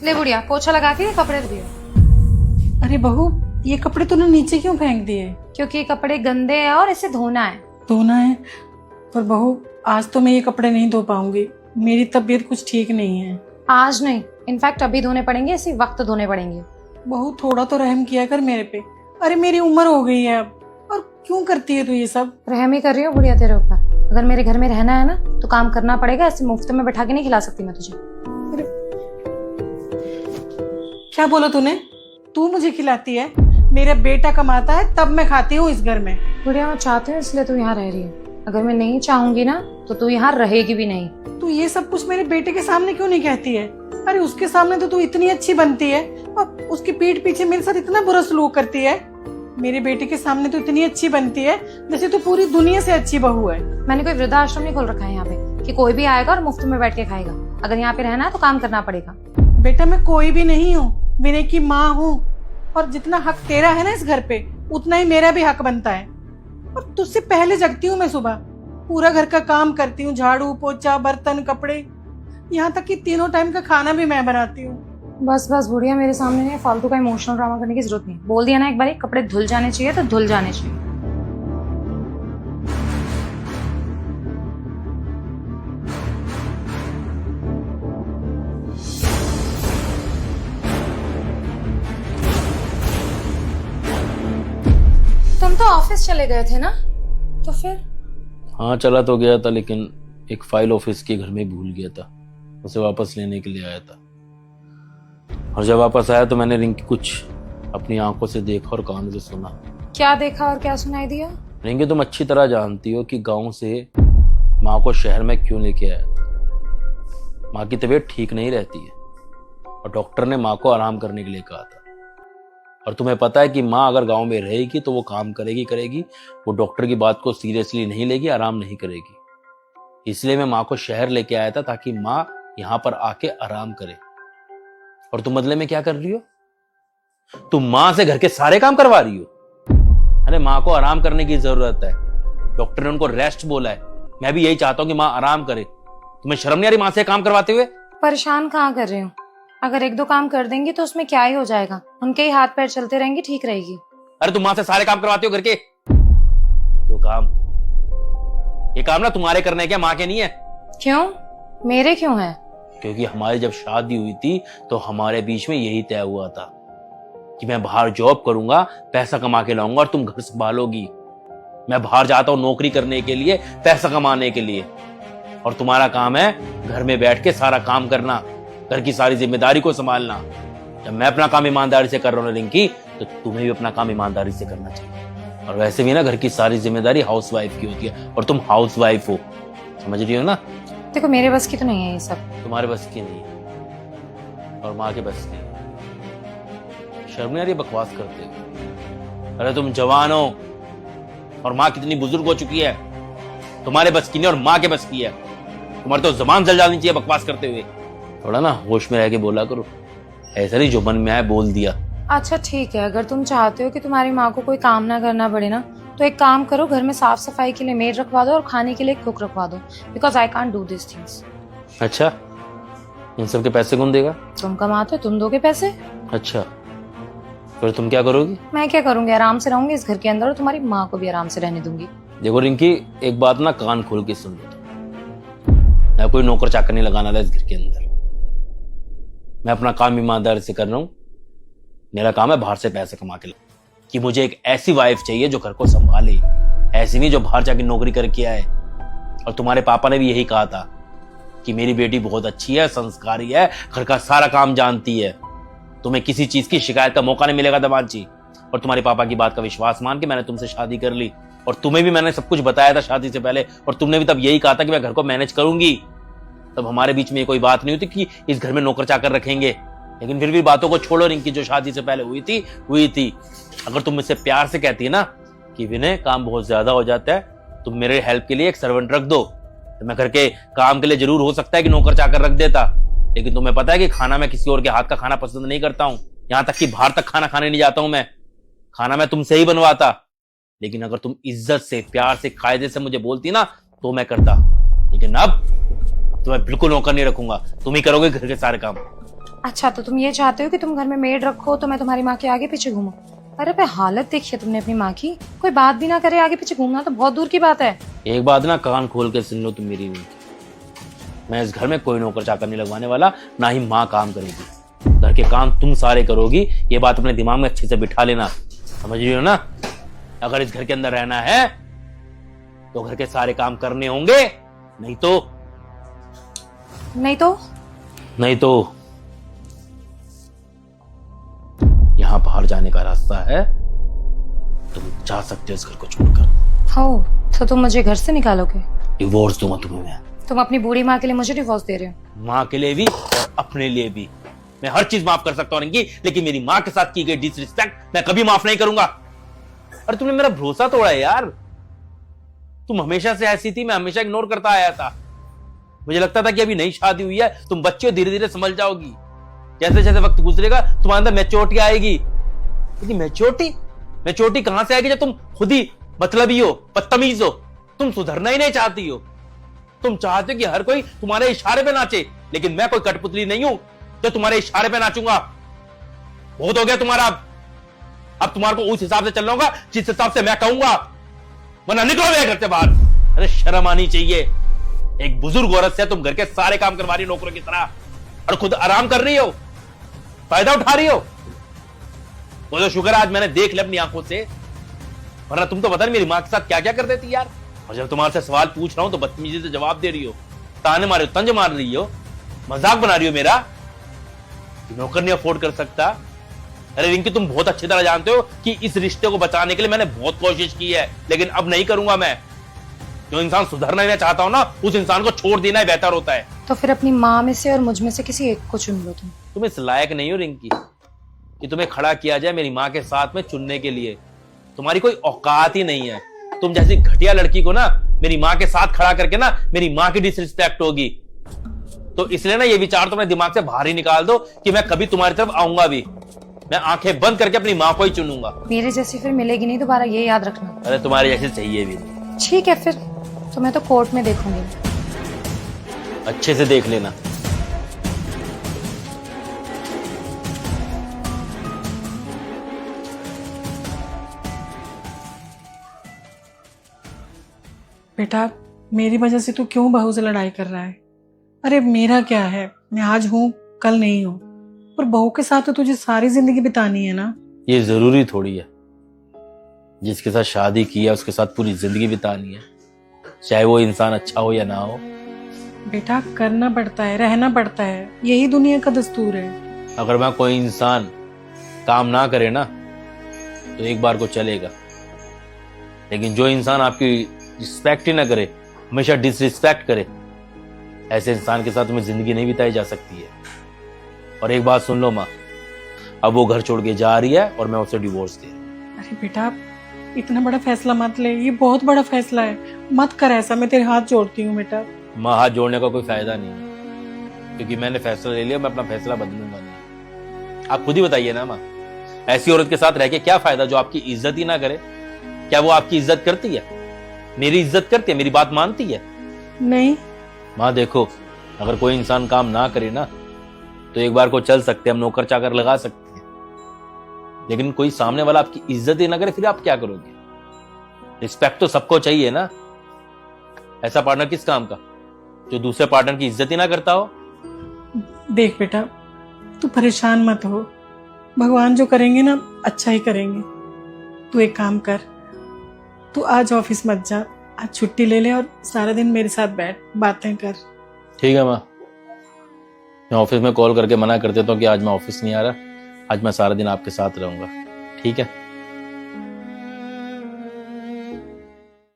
ले बुढ़िया, पोछा लगा के ये कपड़े दिए। अरे बहू, ये कपड़े तूने नीचे क्यों फेंक दिए? क्योंकि ये कपड़े गंदे हैं और इसे धोना है। धोना है? पर बहू, आज तो मैं ये कपड़े नहीं धो पाऊंगी। मेरी तबीयत कुछ ठीक नहीं है। आज नहीं, इनफैक्ट अभी धोने पड़ेंगे, इसी वक्त धोने पड़ेंगे। बहू, थोड़ा तो रहम किया कर मेरे पे। अरे मेरी उम्र हो गई है अब, और क्यों करती है तू ये सब? रहम ही कर रही हूँ बुढ़िया तेरे ऊपर। अगर मेरे घर में रहना है ना तो काम करना पड़ेगा, ऐसे मुफ्त में बैठा के नहीं खिला सकती मैं तुझे। अरे क्या बोला तूने? तू मुझे खिलाती है? मेरा बेटा कमाता है तब मैं खाती हूँ इस घर में। बुढ़िया मैं चाहती हूँ इसलिए तू यहाँ रह रही है। अगर मैं नहीं चाहूंगी ना तो तू यहाँ रहेगी भी नहीं। तू ये सब कुछ मेरे बेटे के सामने क्यों नहीं कहती है? अरे उसके सामने तो तू इतनी अच्छी बनती है और उसकी पीठ पीछे मेरे साथ इतना बुरा सलूक करती है। मेरे बेटे के सामने तो इतनी अच्छी बनती है जैसे तू पूरी दुनिया से अच्छी बहू है। मैंने कोई वृद्धाश्रम नहीं खोल रखा है यहाँ पे कि कोई भी आएगा और मुफ्त में बैठ के खाएगा। अगर यहाँ पे रहना है तो काम करना पड़ेगा। बेटा मैं कोई भी नहीं हूँ, विनय की माँ हूँ। और जितना हक तेरा है ना इस घर पे, उतना ही मेरा भी हक बनता है। और तुझसे पहले जगती हूँ मैं सुबह, पूरा घर का काम करती हूँ, झाड़ू पोछा बर्तन कपड़े, यहाँ तक कि तीनों टाइम का खाना भी मैं बनाती हूँ। बस बस बुढ़िया, मेरे सामने नहीं फालतू का इमोशनल ड्रामा करने की जरूरत नहीं। बोल दिया ना एक बार, कपड़े धुल जाने चाहिए तो धुल जाने चाहिए। तुम तो ऑफिस चले गए थे ना, तो फिर? हाँ चला तो गया था, लेकिन एक फाइल ऑफिस के घर में भूल गया था। उसे वापस लेने के लिए आया था। और जब वापस आया तो मैंने रिंकी कुछ अपनी आंखों से देखा और कानों से सुना। क्या देखा और क्या सुनाई दिया? रिंकी, तुम अच्छी तरह जानती हो कि गांव से माँ को शहर में क्यों लेके आया था। माँ की तबीयत ठीक नहीं रहती है और डॉक्टर ने माँ को आराम करने के लिए कहा था। और तुम्हें पता है कि माँ अगर गांव में रहेगी तो वो काम करेगी, वो डॉक्टर की बात को सीरियसली नहीं लेगी, आराम नहीं करेगी। इसलिए मैं माँ को शहर लेके आया था ताकि माँ यहाँ पर आके आराम करे। और तुम बदले में क्या कर रही हो? तुम माँ से घर के सारे काम करवा रही हो। अरे माँ को आराम करने की जरूरत है, डॉक्टर ने उनको रेस्ट बोला है। मैं भी यही चाहता हूँ कि माँ आराम करे। तुम्हें शर्म नहीं आ रही माँ से काम करवाते हुए? परेशान कहाँ कर रही हूँ? अगर एक दो काम कर देंगी तो उसमें क्या ही हो जाएगा, उनके ही हाथ पैर चलते रहेंगे, ठीक रहेगी। अरे तुम माँ से सारे काम करवाते हो घर के? तो काम, ये काम ना तुम्हारे करने के, माँ के नहीं है। क्यों? मेरे क्यों है? क्योंकि हमारी जब शादी हुई थी तो हमारे बीच में यही तय हुआ था कि मैं बाहर जॉब करूंगा, पैसा कमा के लाऊंगा और तुम घर संभालोगी। मैं बाहर जाता हूं नौकरी करने के लिए, पैसा कमाने के लिए, और तुम्हारा काम है घर में बैठ के सारा काम करना, घर की सारी जिम्मेदारी को संभालना। जब मैं अपना काम ईमानदारी से कर रहा हूँ रिंकी, तो तुम्हें भी अपना काम ईमानदारी से करना चाहिए। और वैसे भी ना घर की सारी जिम्मेदारी हाउसवाइफ की होती है और तुम हाउसवाइफ हो, समझ रही हो ना? देखो मेरे बस की तो नहीं है ये सब। तुम्हारे बस की नहीं है और माँ के बस की है। शर्म नहीं आ रही बकवास करते हो? अरे तुम जवान हो और माँ कितनी बुजुर्ग हो चुकी है। तुम्हारे बस की नहीं और माँ के बस की है। तुम्हारी तो जबान जल जानी चाहिए बकवास करते हुए। थोड़ा ना होश में रह के बोला करो, ऐसा नहीं जो मन में आया बोल दिया। अच्छा ठीक है, अगर तुम चाहते हो कि तुम्हारी माँ को कोई काम ना करना पड़े ना, तो एक काम करो, घर में साफ सफाई के लिए मेड रखवा दो और खाने के लिए कुक रखवा दो, because I can't do this things. अच्छा, इन सब के पैसे कौन देगा? तुम कमाते हो, तुम दोगे पैसे। अच्छा, फिर तुम क्या करोगी? मैं क्या करूंगी, आराम से रहूंगी इस घर के अंदर और तुम्हारी माँ को भी आराम से रहने दूंगी। देखो रिंकी, एक बात ना कान खोल के सुन लो। मैं कोई नौकर चाकर नहीं लगाना था इस घर के अंदर। मैं अपना काम ईमानदारी से कर रहा हूँ। मेरा काम है बाहर से पैसे कमा के लाना। कि मुझे एक ऐसी वाइफ चाहिए जो घर को संभाले, ऐसी नहीं जो बाहर जाके नौकरी करके आए। और तुम्हारे पापा ने भी यही कहा था कि मेरी बेटी बहुत अच्छी है, संस्कारी है, घर का सारा काम जानती है, तुम्हें किसी चीज की शिकायत का मौका नहीं मिलेगा दमाजी। और तुम्हारे पापा की बात का विश्वास मान के मैंने तुमसे शादी कर ली। और तुम्हें भी मैंने सब कुछ बताया था शादी से पहले, और तुमने भी तब यही कहा था कि मैं घर को मैनेज करूंगी। तब हमारे बीच में कोई बात नहीं होती कि इस घर में नौकर चाकर रखेंगे। लेकिन फिर भी बातों को छोड़ो रिंकी, जो शादी से पहले हुई थी। अगर तुम मुझसे प्यार से कहती है ना कि विनय काम बहुत ज्यादा हो जाता है, तुम मेरे हेल्प के लिए एक सर्वेंट रख दो, तो मैं घर के काम के लिए जरूर हो सकता है कि नौकर चाकर रख देता। लेकिन तुम्हें पता है कि खाना मैं किसी और के हाथ का खाना पसंद नहीं करता हूं। यहां तक कि बाहर तक खाना खाने नहीं जाता हूं मैं। खाना मैं तुमसे ही बनवाता। लेकिन अगर तुम इज्जत से, प्यार से, कायदे से मुझे बोलती ना तो मैं करता। लेकिन अब तो मैं बिल्कुल नौकर नहीं रखूंगा, तुम ही करोगे घर के सारे काम। अच्छा तो तुम ये चाहते हो कि तुम घर में मेड रखो तो मैं तुम्हारी माँ के आगे पीछे घूमूं? अरे पे हालत देखी है तुमने अपनी माँ की, कोई बात भी ना करे आगे पीछे घूमना तो बहुत दूर की बात है। एक बात ना कान खोल के सुन लो तुम मेरी भी, मैं इस घर में कोई नौकर चाकर नहीं लगवाने वाला, ना ही माँ काम करेगी। घर के काम तुम सारे करोगी, ये बात अपने दिमाग में अच्छे से बिठा लेना, समझ रही हो ना? अगर इस घर के अंदर रहना है तो घर के सारे काम करने होंगे, नहीं तो यहां बाहर जाने का रास्ता है, तुम जा सकते हो इस घर को छोड़कर। हो तो तुम मुझे घर से निकालोगे? डिवोर्स दूंगा तुम्हें मैं। तुम अपनी बूढ़ी माँ के लिए मुझे डिवोर्स दे रहे हो? माँ के लिए भी और अपने लिए भी। मैं हर चीज माफ कर सकता हूँ रिंकी, लेकिन मेरी माँ के साथ की गई डिसरिस्पेक्ट मैं कभी माफ नहीं करूंगा। और तुमने मेरा भरोसा तोड़ा है यार। तुम हमेशा से ऐसी थी, मैं हमेशा इग्नोर करता आया था। मुझे लगता था कि अभी नई शादी हुई है, तुम बच्चे हो, धीरे धीरे समझ जाओगी। जैसे जैसे वक्त गुजरेगा तुम्हारे अंदर मैच्योरिटी आएगी। लेकिन मैच्योरिटी कहां से आएगी जब तुम खुद ही मतलबी हो, बदतमीज हो। तुम सुधरना ही नहीं चाहती हो। तुम चाहते हो कि हर कोई तुम्हारे इशारे पे नाचे, लेकिन मैं कोई कठपुतली नहीं हूं जो तुम्हारे इशारे पे नाचूंगा। बहुत हो गया तुम्हारा। अब तुम्हारे को उस हिसाब से चलना होगा जिस हिसाब से मैं कहूंगा, वरना निकलो मेरे घर से बाहर। अरे शर्म आनी चाहिए। एक बुजुर्ग औरत से तुम घर के सारे काम करवा रही हो नौकरों की तरह, और खुद आराम कर रही हो, फायदा उठा रही हो। वो तो शुक्र आज मैंने देख लिया अपनी आंखों से, वरना तुम तो पता नहीं मेरी मां के साथ क्या क्या कर देती यार। और जब तुम्हारे से सवाल पूछ रहा हूं तो बदतमीजी से जवाब दे रही हो, ताने मारे हो, तंज मार रही हो, मजाक बना रही हो मेरा। नौकर नहीं अफोर्ड कर सकता। अरे रिंकी तुम बहुत अच्छी तरह जानते हो कि इस रिश्ते को बचाने के लिए मैंने बहुत कोशिश की है, लेकिन अब नहीं करूंगा मैं। जो इंसान सुधरना नहीं चाहता हो ना, उस इंसान को छोड़ देना ही बेहतर होता है। तो फिर अपनी माँ में से और मुझ में से किसी एक को चुन लो तुम। तुम इस लायक नहीं हो रिंकी कि तुम्हें खड़ा किया जाए मेरी माँ के साथ में चुनने के लिए। तुम्हारी कोई औकात ही नहीं है। तुम जैसी घटिया लड़की को ना मेरी माँ के साथ खड़ा करके ना मेरी माँ की डिसरिस्पेक्ट होगी। तो इसलिए ना ये विचार तो अपने दिमाग से बाहर ही निकाल दो कि मैं कभी तुम्हारी तरफ आऊंगा भी। मैं आंखें बंद करके अपनी माँ को ही चुनूंगा। मेरे जैसी फिर मिलेगी नहीं दोबारा, ये याद रखना। अरे तुम्हारे जैसे चाहिए भी नहीं। ठीक है फिर, तो मैं तो कोर्ट में देखूंगी। अच्छे से देख लेना। बेटा मेरी वजह से तू क्यों बहू से लड़ाई कर रहा है? अरे मेरा क्या है, मैं आज हूं कल नहीं हूं, पर बहू के साथ तो तुझे सारी जिंदगी बितानी है ना। ये जरूरी थोड़ी है, जिसके साथ शादी की है उसके साथ पूरी जिंदगी बितानी है, चाहे वो इंसान अच्छा हो या ना हो। बेटा करना पड़ता है, रहना पड़ता है, यही दुनिया का दस्तूर है। अगर मैं कोई इंसान काम ना करे ना तो एक बार को चलेगा, लेकिन जो इंसान आपकी रिस्पेक्ट ही ना करे, हमेशा डिसरिस्पेक्ट करे, ऐसे इंसान के साथ तुम्हें जिंदगी नहीं बिताई जा सकती है। और एक बात सुन लो माँ, अब वो घर छोड़ के जा रही है और मैं उससे डिवोर्स दे रहा हूं। अरे बेटा इतना बड़ा फैसला मत ले, ये बहुत बड़ा फैसला है, मत कर ऐसा, मैं तेरे हाथ जोड़ती हूँ बेटा। माँ हाथ जोड़ने का कोई फायदा नहीं है, क्योंकि मैंने फैसला ले लिया, मैं अपना फैसला बदलूंगा नहीं। आप खुद ही बताइए ना माँ, ऐसी औरत के साथ रह के क्या फायदा जो आपकी इज्जत ही ना करे? क्या वो आपकी इज्जत करती है? मेरी इज्जत करती है? मेरी बात मानती है? नहीं माँ देखो, अगर कोई इंसान काम ना करे ना तो एक बार को चल सकते, हम नौकर चाकर लगा सकते हैं, लेकिन कोई सामने वाला आपकी इज्जत ही ना करे, फिर आप क्या करोगे? रिस्पेक्ट तो सबको चाहिए ना। ऐसा पार्टनर किस काम का जो दूसरे पार्टनर की इज्जत ही ना करता हो? देख बेटा तू परेशान मत हो, भगवान जो करेंगे ना अच्छा ही करेंगे। तू एक काम कर, तू आज ऑफिस मत जा, आज छुट्टी ले ले और सारा दिन मेरे साथ बैठ, बातें कर। ठीक है माँ, मैं ऑफिस में कॉल करके मना कर देता हूँ कि आज मैं ऑफिस नहीं आ रहा, आज मैं सारा दिन आपके साथ रहूंगा। ठीक है?